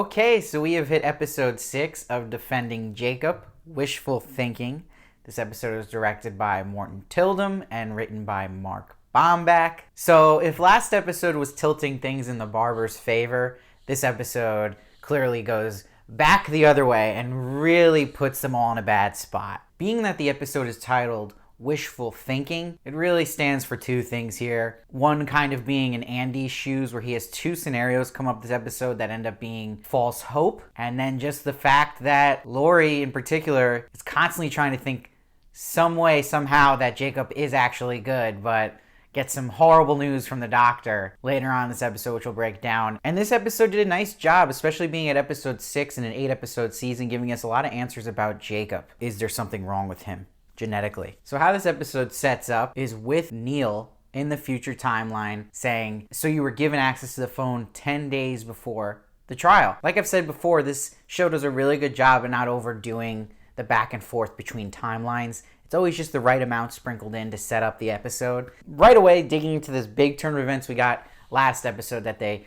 Okay, so we have hit episode 6 of Defending Jacob, Wishful Thinking. This episode was directed by Morton Tildum and written by Mark Bomback. So if last episode was tilting things in the barber's favor, this episode clearly goes back the other way and really puts them all in a bad spot. Being that the episode is titled Wishful Thinking, it really stands for two things here. One kind of being in Andy's shoes, where he has two scenarios come up this episode that end up being false hope, and then just the fact that Lori in particular is constantly trying to think some way, somehow, that Jacob is actually good, but gets some horrible news from the doctor later on in this episode, which we'll break down. And this episode did a nice job, especially being at episode 6 in an 8-episode season, giving us a lot of answers about Jacob. Is there something wrong with him genetically? So how this episode sets up is with Neil in the future timeline saying, so you were given access to the phone 10 days before the trial. Like I've said before, this show does a really good job of not overdoing the back and forth between timelines. It's always just the right amount sprinkled in to set up the episode. Right away, digging into this big turn of events we got last episode, that they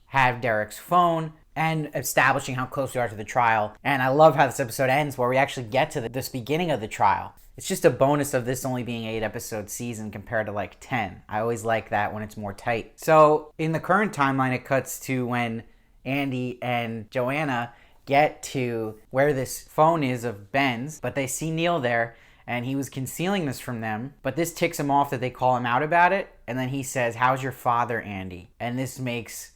have Derek's phone and establishing how close we are to the trial. And I love how this episode ends, where we actually get to this beginning of the trial. It's just a bonus of this only being an 8-episode season compared to like 10. I always like that when it's more tight. So in the current timeline, it cuts to when Andy and Joanna get to where this phone is of Ben's, but they see Neil there, and he was concealing this from them. But this ticks him off that they call him out about it, and then he says, "How's your father, Andy?" And this makes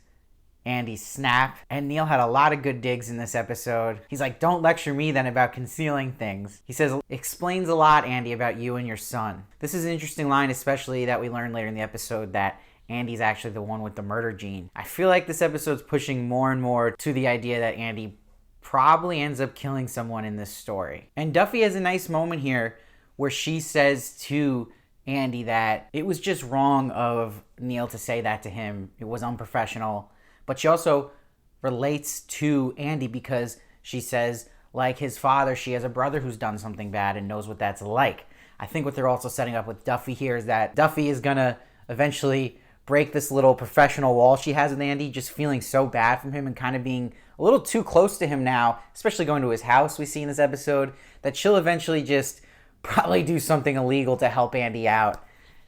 Andy snap. And Neil had a lot of good digs in this episode. He's like, "Don't lecture me then about concealing things." He says, "Explains a lot, Andy, about you and your son." This is an interesting line, especially that we learn later in the episode that Andy's actually the one with the murder gene. I feel like this episode's pushing more and more to the idea that Andy probably ends up killing someone in this story. And Duffy has a nice moment here where she says to Andy that it was just wrong of Neil to say that to him. It was unprofessional. But she also relates to Andy because she says, like his father, she has a brother who's done something bad and knows what that's like. I think what they're also setting up with Duffy here is that Duffy is going to eventually break this little professional wall she has with Andy, just feeling so bad from him and kind of being a little too close to him now, especially going to his house we see in this episode, that she'll eventually just probably do something illegal to help Andy out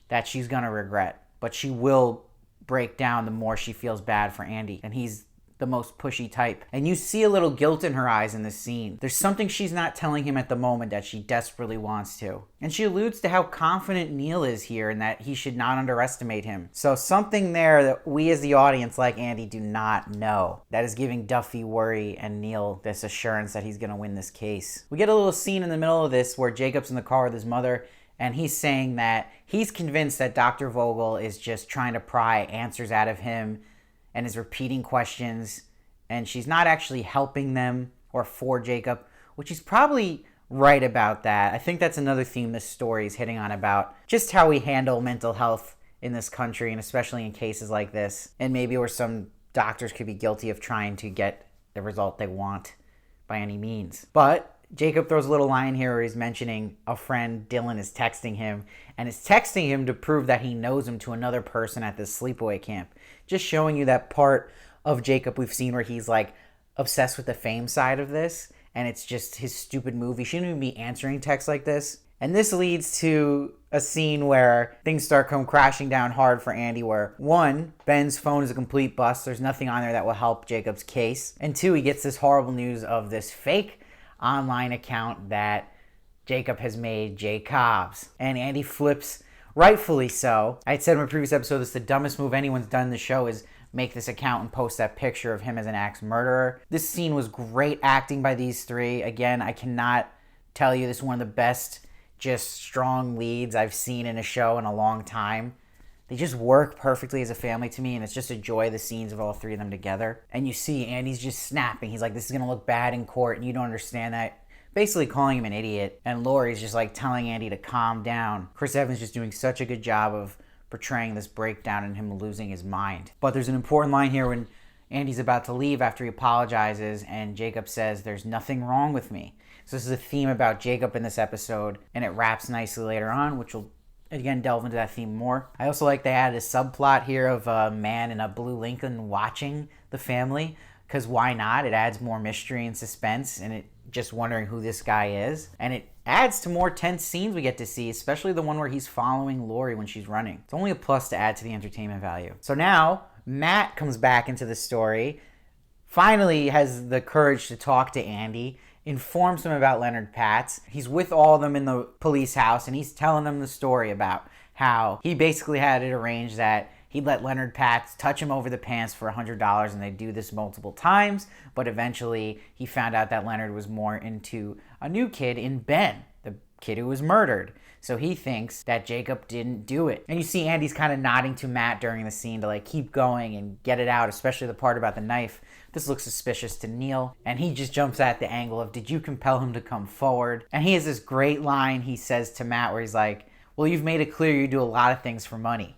that she's going to regret. But she will break down the more she feels bad for Andy, and he's the most pushy type. And you see a little guilt in her eyes in this scene. There's something she's not telling him at the moment that she desperately wants to. And she alludes to how confident Neil is here and that he should not underestimate him. So something there that we as the audience, like Andy, do not know, that is giving Duffy worry and Neil this assurance that he's going to win this case. We get a little scene in the middle of this where Jacob's in the car with his mother, and he's saying that he's convinced that Dr. Vogel is just trying to pry answers out of him and is repeating questions, and she's not actually helping them or for Jacob, which is probably right about that. I think that's another theme this story is hitting on, about just how we handle mental health in this country, and especially in cases like this, and maybe where some doctors could be guilty of trying to get the result they want by any means. But Jacob throws a little line here where he's mentioning a friend, Dylan, is texting him, and is texting him to prove that he knows him to another person at this sleepaway camp. Just showing you that part of Jacob we've seen where he's like obsessed with the fame side of this, and it's just his stupid move. He shouldn't even be answering texts like this. And this leads to a scene where things start come crashing down hard for Andy, where 1, Ben's phone is a complete bust. There's nothing on there that will help Jacob's case. And 2, he gets this horrible news of this fake online account that Jacob has made, Jay Cobbs. And Andy flips, rightfully so. I had said in my previous episode, this is the dumbest move anyone's done in the show, is make this account and post that picture of him as an axe murderer. This scene was great acting by these three. Again, I cannot tell you, this is one of the best just strong leads I've seen in a show in a long time. They just work perfectly as a family to me, and it's just a joy, the scenes of all three of them together. And you see Andy's just snapping. He's like, this is going to look bad in court, and you don't understand that. Basically calling him an idiot. And Laurie's just like telling Andy to calm down. Chris Evans just doing such a good job of portraying this breakdown and him losing his mind. But there's an important line here when Andy's about to leave after he apologizes, and Jacob says, "There's nothing wrong with me." So this is a theme about Jacob in this episode, and it wraps nicely later on, which will again delve into that theme more. I also like they added a subplot here of a man in a blue Lincoln watching the family, because why not? It adds more mystery and suspense, and it just wondering who this guy is. And it adds to more tense scenes we get to see, especially the one where he's following Lori when she's running. It's only a plus to add to the entertainment value. So now Matt comes back into the story, finally has the courage to talk to Andy, informs him about Leonard Patz. He's with all of them in the police house, and he's telling them the story about how he basically had it arranged that he'd let Leonard Patz touch him over the pants for $100, and they'd do this multiple times, but eventually he found out that Leonard was more into a new kid in Ben, the kid who was murdered. So he thinks that Jacob didn't do it. And you see Andy's kind of nodding to Matt during the scene to like keep going and get it out, especially the part about the knife. This looks suspicious to Neil. And he just jumps at the angle of, did you compel him to come forward? And he has this great line he says to Matt where he's like, well, you've made it clear you do a lot of things for money.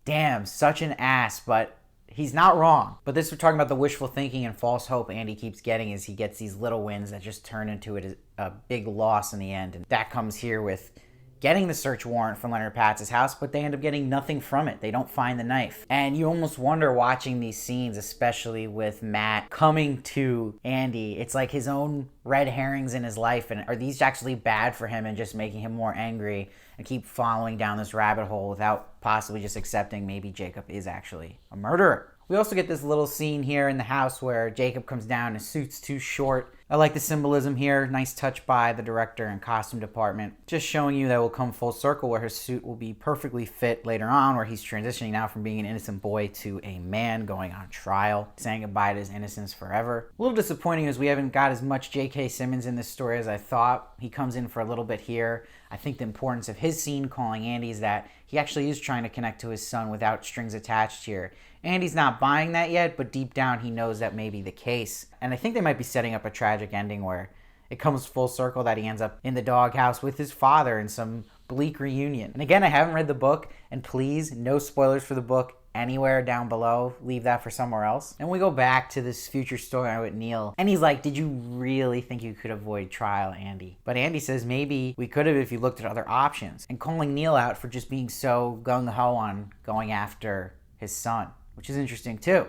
Damn, such an ass, but he's not wrong. But this, we're talking about the wishful thinking and false hope Andy keeps getting as he gets these little wins that just turn into a big loss in the end. And that comes here with getting the search warrant from Leonard Patz's house, but they end up getting nothing from it. They don't find the knife. And you almost wonder watching these scenes, especially with Matt coming to Andy, it's like his own red herrings in his life. And are these actually bad for him and just making him more angry and keep following down this rabbit hole without possibly just accepting maybe Jacob is actually a murderer? We also get this little scene here in the house where Jacob comes down, his suit's too short. I like the symbolism here. Nice touch by the director and costume department. Just showing you that will come full circle where his suit will be perfectly fit later on, where he's transitioning now from being an innocent boy to a man going on trial, saying goodbye to his innocence forever. A little disappointing is we haven't got as much J.K. Simmons in this story as I thought. He comes in for a little bit here. I think the importance of his scene calling Andy is that he actually is trying to connect to his son without strings attached here. Andy's not buying that yet, but deep down he knows that may be the case. And I think they might be setting up a tragic ending where it comes full circle that he ends up in the doghouse with his father in some bleak reunion. And again, I haven't read the book, and please, no spoilers for the book anywhere down below. Leave that for somewhere else. And we go back to this future story with Neil, and he's like, did you really think you could avoid trial, Andy? But Andy says maybe we could have if you looked at other options, and calling Neil out for just being so gung-ho on going after his son, which is interesting too.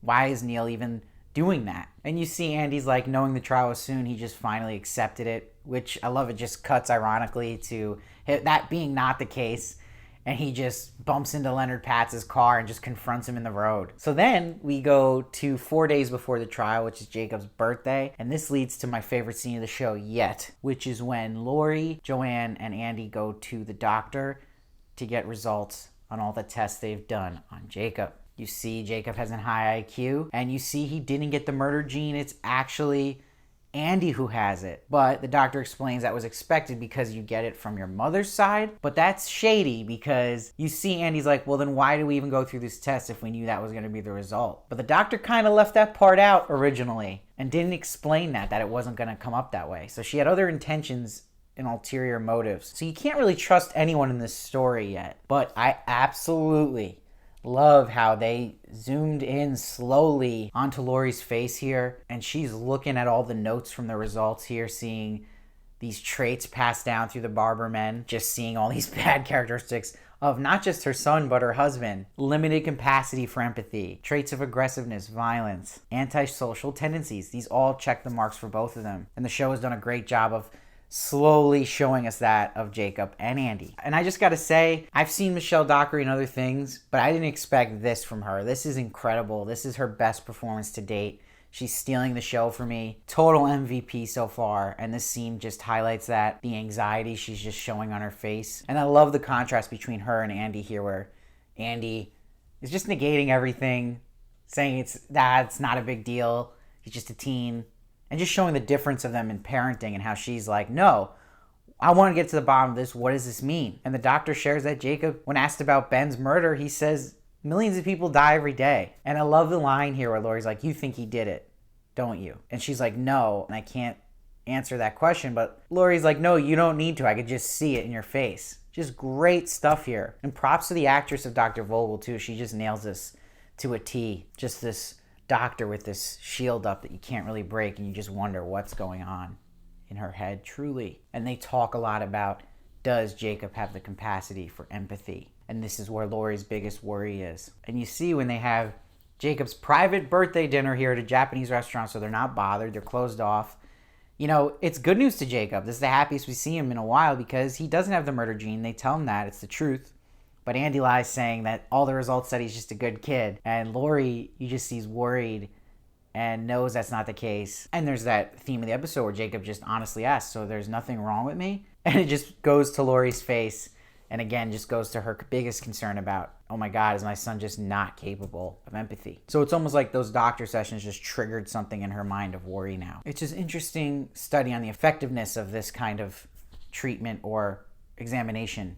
Why is Neil even doing that? And you see Andy's like, knowing the trial was soon, he just finally accepted it, which I love. It just cuts ironically to that being not the case, and he just bumps into Leonard Patz's car and just confronts him in the road. So then we go to 4 days before the trial, which is Jacob's birthday, and this leads to my favorite scene of the show yet, which is when Lori, Joanne, and Andy go to the doctor to get results on all the tests they've done on Jacob. You see Jacob has a high IQ, and you see he didn't get the murder gene. It's actually Andy who has it. But the doctor explains that was expected because you get it from your mother's side. But that's shady because you see Andy's like, well, then why do we even go through this test if we knew that was going to be the result? But the doctor kind of left that part out originally and didn't explain that it wasn't going to come up that way. So she had other intentions and ulterior motives. So you can't really trust anyone in this story yet. But I absolutely love how they zoomed in slowly onto Lori's face here, and she's looking at all the notes from the results here, seeing these traits passed down through the Barber men, just seeing all these bad characteristics of not just her son but her husband. Limited capacity for empathy, traits of aggressiveness, violence, antisocial tendencies. These all check the marks for both of them, and the show has done a great job of slowly showing us that of Jacob and Andy. And I just gotta say, I've seen Michelle Dockery in other things, but I didn't expect this from her. This is incredible. This is her best performance to date. She's stealing the show for me. Total MVP so far. And this scene just highlights that, the anxiety she's just showing on her face. And I love the contrast between her and Andy here, where Andy is just negating everything, saying it's not a big deal. He's just a teen. And just showing the difference of them in parenting and how she's like, no, I want to get to the bottom of this. What does this mean? And the doctor shares that Jacob, when asked about Ben's murder, he says, millions of people die every day. And I love the line here where Lori's like, you think he did it, don't you? And she's like, no, and I can't answer that question. But Lori's like, no, you don't need to. I could just see it in your face. Just great stuff here. And props to the actress of Dr. Vogel, too. She just nails this to a T. Just this doctor with this shield up that you can't really break, and you just wonder what's going on in her head, truly. And they talk a lot about, does Jacob have the capacity for empathy? And this is where Lori's biggest worry is. And you see when they have Jacob's private birthday dinner here at a Japanese restaurant, so they're not bothered. They're closed off. You know, it's good news to Jacob. This is the happiest we see him in a while because he doesn't have the murder gene. They tell him that. It's the truth. But Andy lies, saying that all the results said he's just a good kid. And Lori, you just see, he's worried and knows that's not the case. And there's that theme of the episode where Jacob just honestly asks, so there's nothing wrong with me? And it just goes to Lori's face. And again, just goes to her biggest concern about, oh my God, is my son just not capable of empathy? So it's almost like those doctor sessions just triggered something in her mind of worry now. It's just interesting study on the effectiveness of this kind of treatment or examination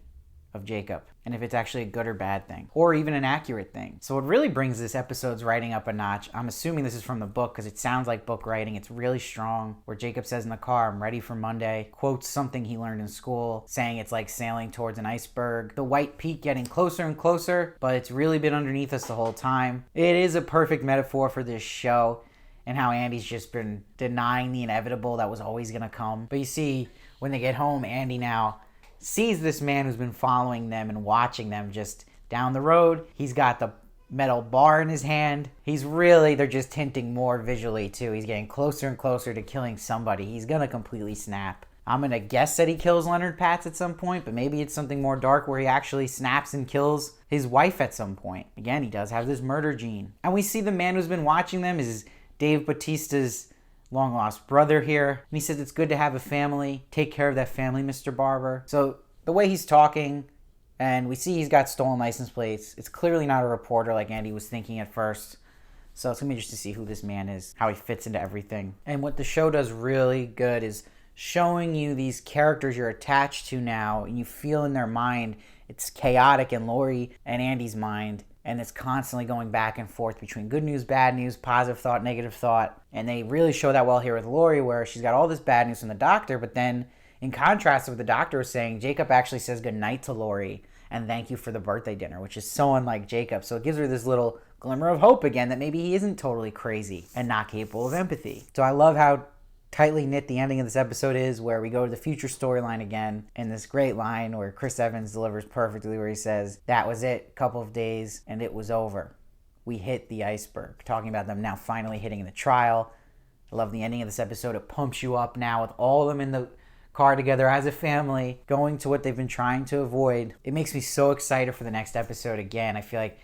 of Jacob, and if it's actually a good or bad thing, or even an accurate thing. So what really brings this episode's writing up a notch, I'm assuming this is from the book because it sounds like book writing. It's really strong, where Jacob says in the car, I'm ready for Monday, quotes something he learned in school, saying it's like sailing towards an iceberg, the white peak getting closer and closer, but it's really been underneath us the whole time. It is a perfect metaphor for this show and how Andy's just been denying the inevitable that was always going to come. But you see, when they get home, Andy now sees this man who's been following them and watching them just down the road. He's got the metal bar in his hand. They're just hinting more visually too. He's getting closer and closer to killing somebody. He's gonna completely snap. I'm gonna guess that he kills Leonard Patz at some point, but maybe it's something more dark where he actually snaps and kills his wife at some point. Again, he does have this murder gene. And we see the man who's been watching them is Dave Bautista's long-lost brother here. And he says it's good to have a family. Take care of that family, Mr. Barber. So the way he's talking, and we see he's got stolen license plates. It's clearly not a reporter like Andy was thinking at first. So it's going to be interesting to see who this man is, how he fits into everything. And what the show does really good is showing you these characters you're attached to now, and you feel in their mind. It's chaotic in Lori and Andy's mind. And it's constantly going back and forth between good news, bad news, positive thought, negative thought. And they really show that well here with Lori, where she's got all this bad news from the doctor, but then in contrast to what the doctor was saying, Jacob actually says goodnight to Lori and thank you for the birthday dinner, which is so unlike Jacob. So it gives her this little glimmer of hope again that maybe he isn't totally crazy and not capable of empathy. So I love how tightly knit the ending of this episode is, where we go to the future storyline again in this great line where Chris Evans delivers perfectly, where he says, that was it, couple of days, and it was over. We hit the iceberg. Talking about them now finally hitting the trial. I love the ending of this episode. It pumps you up now with all of them in the car together as a family, going to what they've been trying to avoid. It makes me so excited for the next episode again. I feel like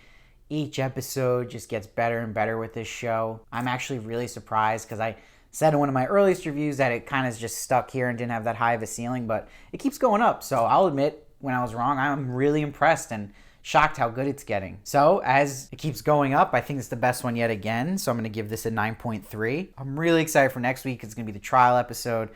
each episode just gets better and better with this show. I'm actually really surprised because I said in one of my earliest reviews that it kind of just stuck here and didn't have that high of a ceiling, but it keeps going up. So I'll admit when I was wrong, I'm really impressed and shocked how good it's getting. So as it keeps going up, I think it's the best one yet again. So I'm going to give this a 9.3. I'm really excited for next week. It's going to be the trial episode.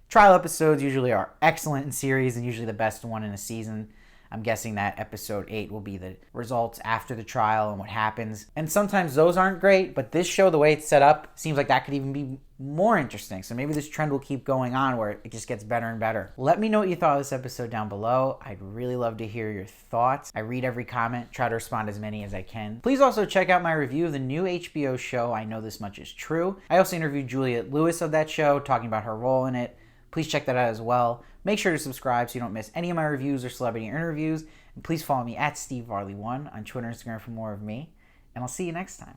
Trial episodes usually are excellent in series and usually the best one in a season. I'm guessing that episode 8 will be the results after the trial and what happens. And sometimes those aren't great, but this show, the way it's set up, seems like that could even be more interesting. So maybe this trend will keep going on where it just gets better and better. Let me know what you thought of this episode down below. I'd really love to hear your thoughts. I read every comment, try to respond as many as I can. Please also check out my review of the new HBO show, I Know This Much Is True. I also interviewed Juliette Lewis of that show, talking about her role in it. Please check that out as well. Make sure to subscribe so you don't miss any of my reviews or celebrity interviews. And please follow me at SteveVarley1 on Twitter and Instagram for more of me. And I'll see you next time.